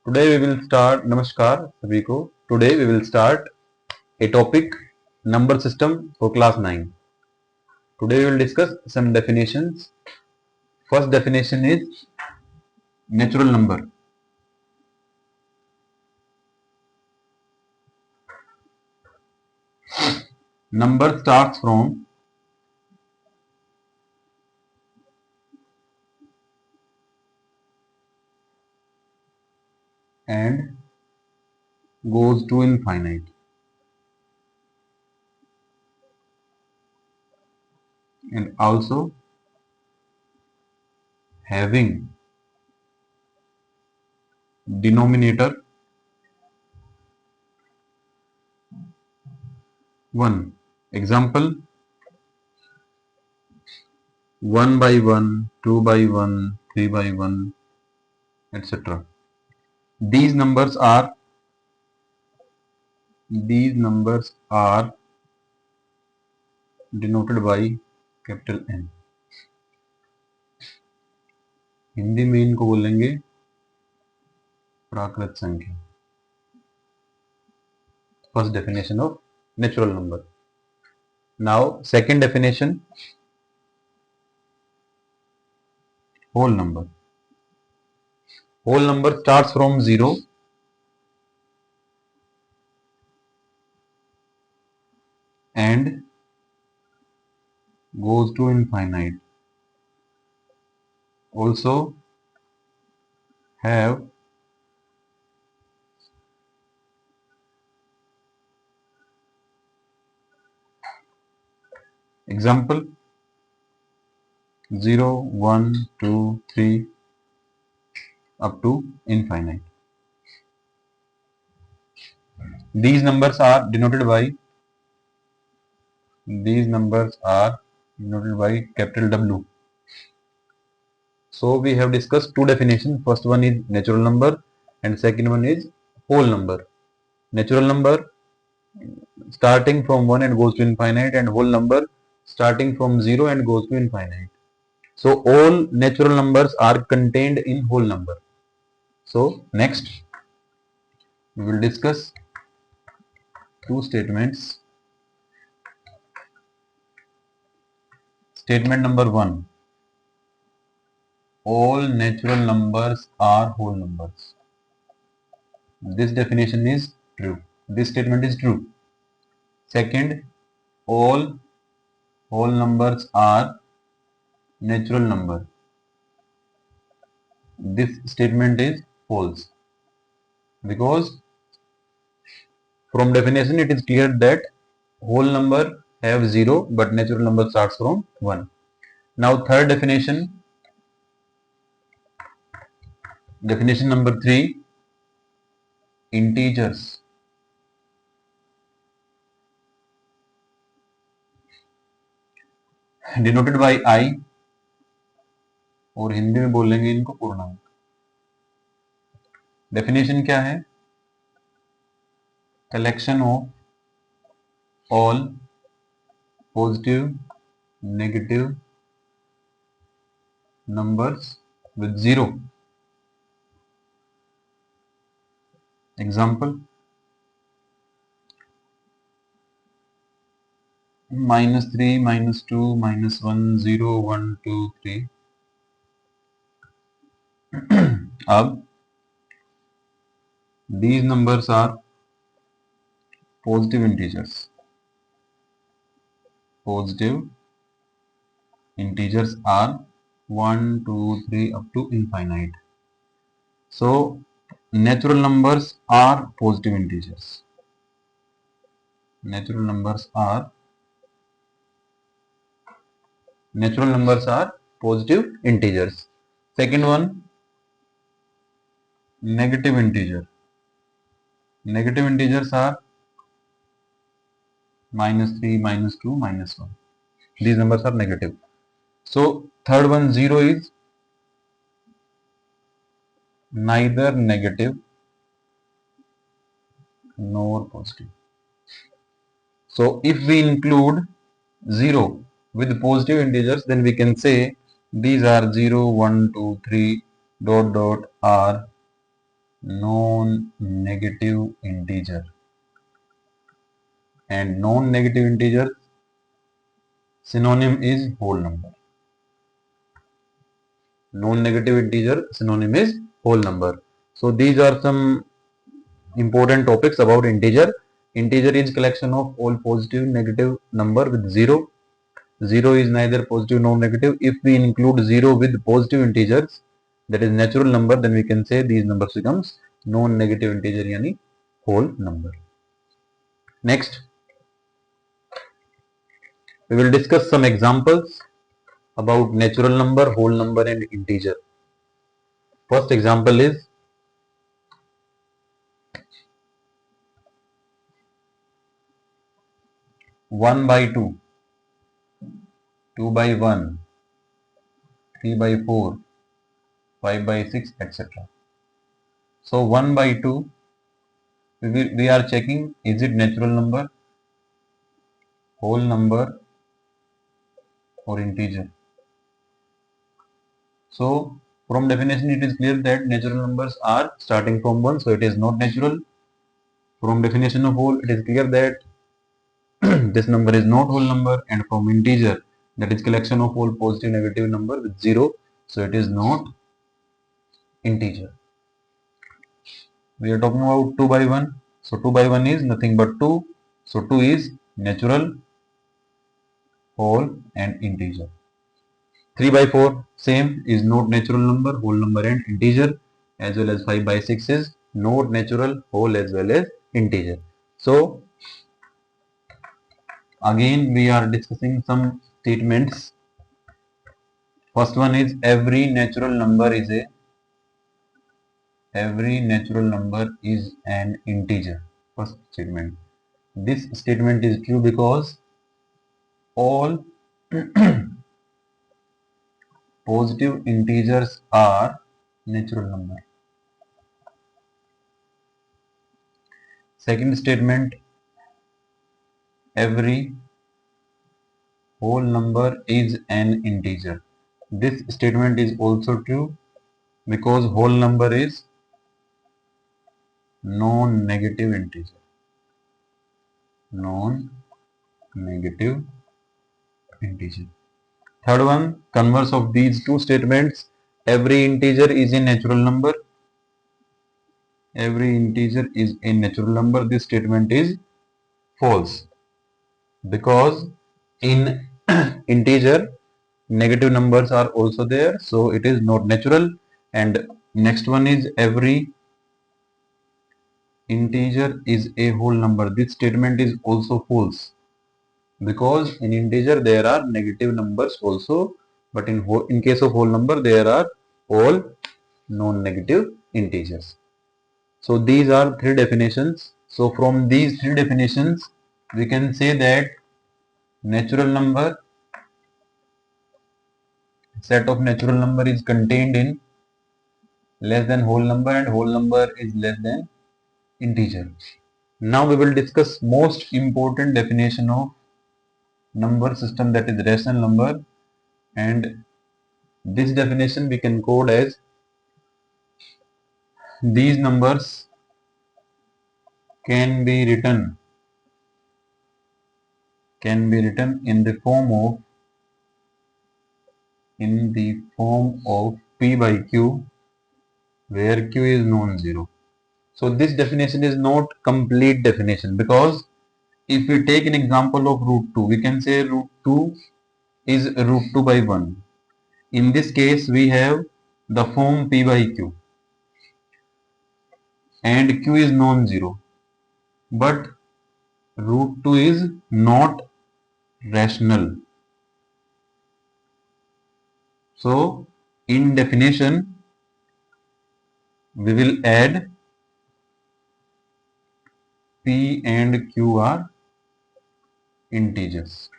Today we will start. नमस्कार सभी को. Today we will start a topic number system for class 9. Today we will discuss some definitions. First definition is natural number. Number starts from and goes to infinite. And also having denominator 1. Example 1 by 1, 2 by 1, 3 by 1, etc. These numbers are denoted by capital N. Hindi में इनको बोलेंगे प्राकृत संख्या. First definition of natural number. Now second definition, whole number. Whole number starts from 0 and goes to infinite. Also have example 0, 1, 2, 3 up to infinite. These numbers are denoted by capital W. So we have discussed two definitions. First one is natural number and second one is whole number. Natural number starting from 1 and goes to infinite, and whole number starting from 0 and goes to infinite. So all natural numbers are contained in whole number. So next we will discuss two statements. Statement number 1. All natural numbers are whole numbers. This definition is true. This statement is true. Second, all whole numbers are natural number. This statement is false, because from definition it is clear that whole number have 0 but natural number starts from 1. Now third definition number 3, integers denoted by I, और हिंदी में बोलेंगे इनको पूर्णांक. Definition क्या है? Collection of all positive negative numbers with 0. Example -3, -2, -1, 0, 1, 2, 3. अब these numbers are positive integers. Positive integers are 1, 2, 3 up to infinite. So natural numbers are positive integers. Natural numbers are positive integers. Second one, negative integer. Negative integers are -3, -2, -1. These numbers are negative. So third one, 0 is neither negative nor positive. So if we include 0 with positive integers, then we can say these are 0, 1, 2, 3 ... are non-negative integer, and non-negative integer synonym is whole number. Non-negative integer synonym is whole number. So these are some important topics about integer. Integer is collection of all positive negative number with zero. Zero is neither positive nor negative. If we include zero with positive integers, that is natural number, then we can say these numbers becomes non-negative integer yani whole number. Next, we will discuss some examples about natural number, whole number and integer. First example is 1 by 2, 2 by 1, 3 by 4, 5 by 6, etc. So 1 by 2, we are checking is it natural number, whole number or integer. So from definition it is clear that natural numbers are starting from 1, so it is not natural. From definition of whole it is clear that this number is not whole number, and from integer, that is collection of all positive negative number with 0, so it is not integer. We are talking about 2 by 1, so 2 by 1 is nothing but 2, so 2 is natural, whole and integer. 3 by 4 same is not natural number, whole number and integer, as well as 5 by 6 is not natural, whole as well as integer. So again we are discussing some statements. First one is every natural number is an integer. First statement. This statement is true because all positive integers are natural number. Second statement, every whole number is an integer. This statement is also true because whole number is non-negative integer. Non-negative integer. Third one, converse of these two statements, every integer is a natural number. Every integer is a natural number. This statement is false because in integer negative numbers are also there, so it is not natural. And next one is every integer is a whole number. This statement is also false because in integer there are negative numbers also, but in case of whole number there are all non-negative integers. So these are three definitions. So from these three definitions we can say that natural number, set of natural number is contained in less than whole number, and whole number is less than integer. Now we will discuss most important definition of number system, that is rational number, and this definition we can code as these numbers can be written in the form of p by q, where q is non-zero. So this definition is not complete definition, because if we take an example of root 2, we can say root 2 is root 2 by 1. In this case we have the form p by q and q is non-zero, but root 2 is not rational. So in definition we will add p and q are integers.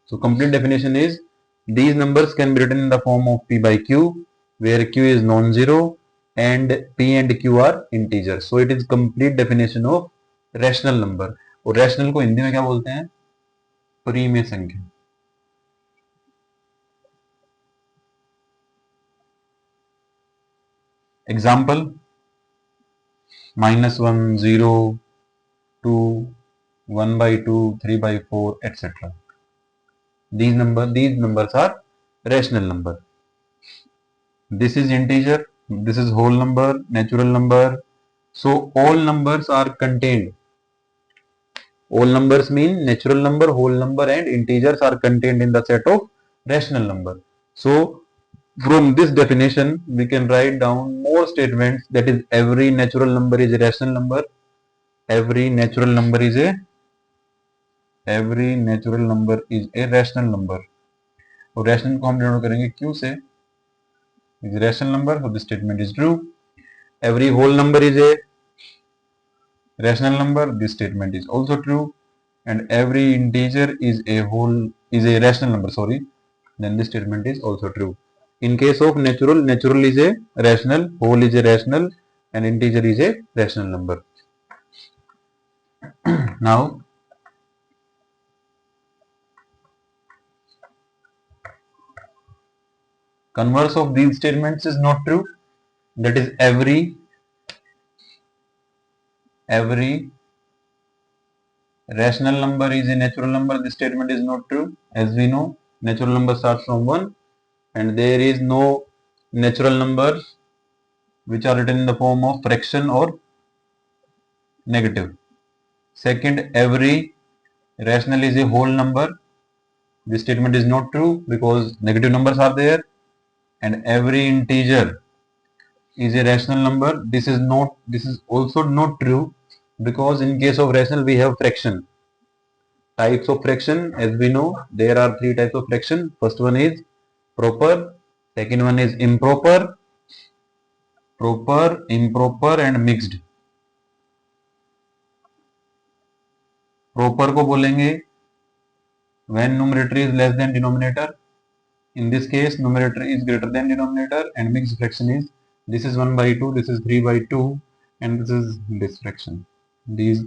So complete definition is these numbers can be written in the form of p by q, where q is non-zero and p and q are integers. So it is complete definition of rational number. और rational को हिंदी में क्या बोलते हैं? परिमेय संख्या. Example, -1, 0, 2, 1 by 2, 3 by 4, etc. These numbers are rational number. This is integer, this is whole number, natural number. So all numbers are contained. All numbers mean natural number, whole number and integers are contained in the set of rational number. So from this definition we can write down more statements, that is every natural number is a rational number. Every natural number is a rational number. और rational को हम denote करेंगे Q से. Is a rational number, so this statement is true. Every whole number is a rational number, this statement is also true. And every integer is a rational number, then this statement is also true. In case of natural is a rational, whole is a rational, and integer is a rational number. Now converse of these statements is not true, that is every rational number is a natural number. This statement is not true. As we know, natural number starts from 1 and there is no natural numbers which are written in the form of fraction or negative. Second, every rational is a whole number. This statement is not true because negative numbers are there. And every integer is a rational number. This is also not true because in case of rational we have fraction. Types of fraction, as we know, there are 3 types of fraction. First one is proper, second one is improper, improper and mixed. Proper को बोलेंगे when numerator is less than denominator. In this case, numerator is greater than denominator, and mixed fraction is this is 1 by 2, this is 3 by 2, and this is this fraction. These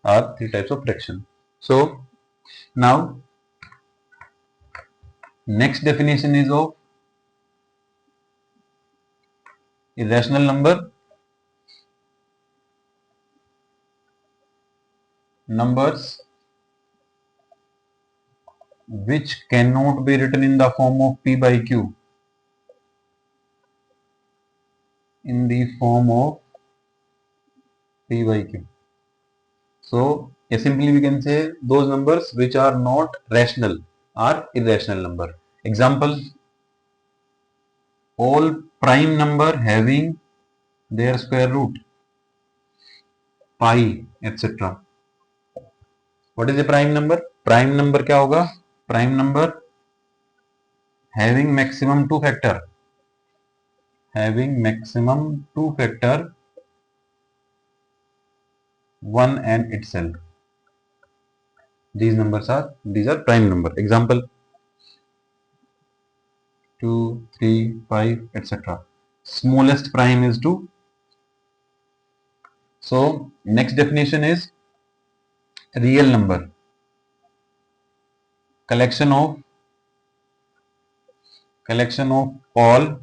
are 3 types of fraction. So now next definition is of irrational number. Numbers which cannot be written in the form of P by Q. In the form of P by Q. So simply we can say those numbers which are not rational are irrational number. Example, all prime number having their square root, pi, etc. What is a prime number? Prime number क्या होगा? Prime number having maximum 2 factor. Having maximum 2 factor 1 and itself. These are prime number. Example 2, 3, 5, etc. Smallest prime is 2. So next definition is real number. Collection of all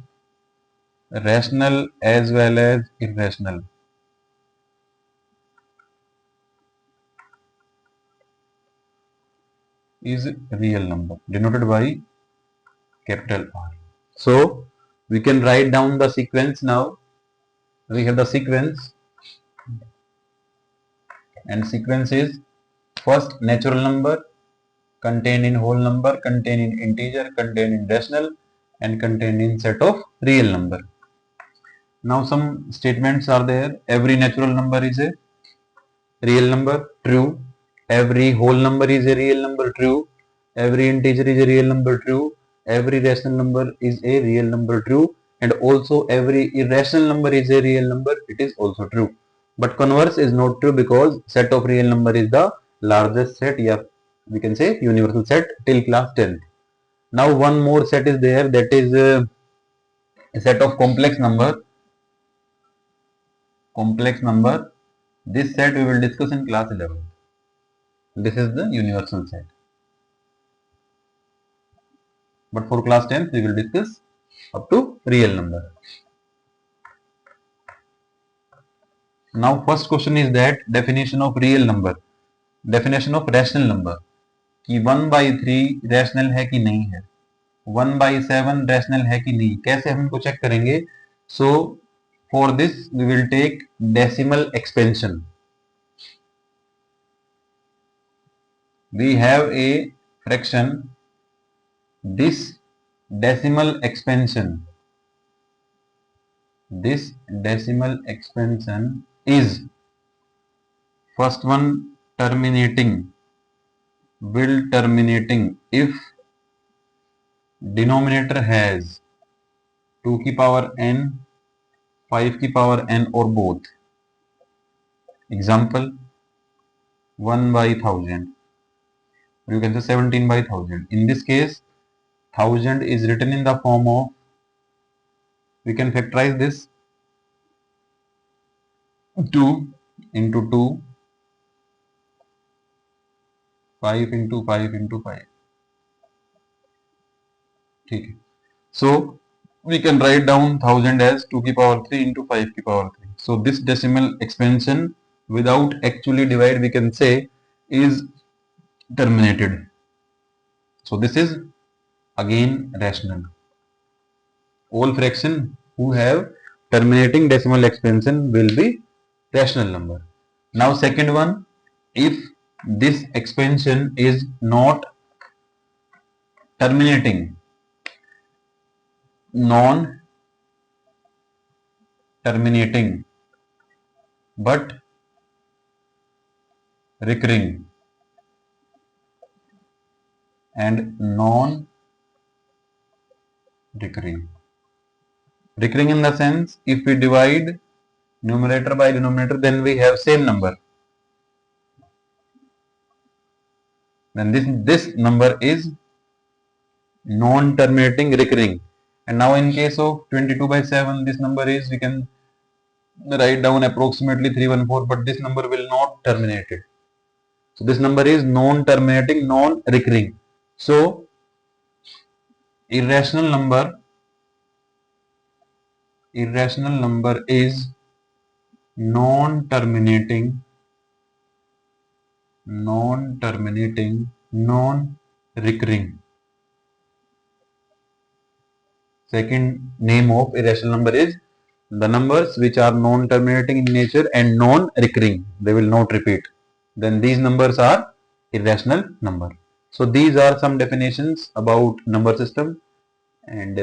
rational as well as irrational. Is real number denoted by capital R. So we can write down the sequence now. We have the sequence, and sequence is first natural number, contained in whole number, contained in integer, contained in rational, and contained in set of real number. Now some statements are there. Every natural number is a real number, true. Every whole number is a real number, true. Every integer is a real number, true. Every rational number is a real number, true. And also every irrational number is a real number, it is also true. But converse is not true because set of real number is the largest set, yeah, we can say universal set till class 10th. Now one more set is there, that is a set of complex number. This set we will discuss in class 11. This is the universal set. But for class 10th we will discuss up to real number. Now first question is that definition of real number, definition of rational number, कि 1/3 rational है कि नहीं है, 1/7 rational है कि नहीं, कैसे हम इनको चेक करेंगे? So for this we will take decimal expansion. We have a fraction, this decimal expansion, this decimal expansion is first one terminating, will terminating if denominator has 2 की power n, 5 की power n or both. Example 1/1000, you can say 17/1000. In this case 1000 is written in the form of, we can factorize this, 2 into 2, 5 into 5 into 5. ठीक है. So we can write down 1000 as 2 की power 3 into 5 की power 3. So this decimal expansion without actually divide, we can say, is terminated. So this is again rational. All fraction who have terminating decimal expansion will be rational number. Now second one, if this expansion is not terminating, non terminating but recurring and non recurring. Recurring in the sense, if we divide numerator by denominator, then we have same number. Then this number is non-terminating recurring. And now in case of 22/7, this number is, we can write down approximately 314, but this number will not terminate it. So this number is non-terminating, non-recurring. So irrational number is non-terminating, non-recurring. Second name of irrational number is the numbers which are non-terminating in nature and non-recurring. They will not repeat. Then these numbers are irrational number. So these are some definitions about number system, and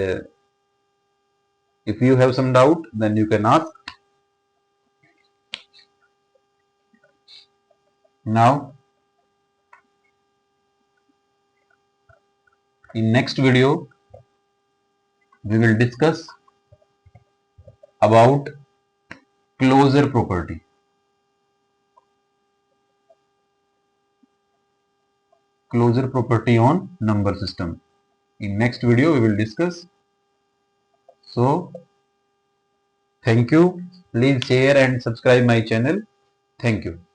if you have some doubt, then you can ask. Now in next video we will discuss about closure property. Closure property on number system. In next video we will discuss. So thank you. Please share and subscribe my channel. Thank you.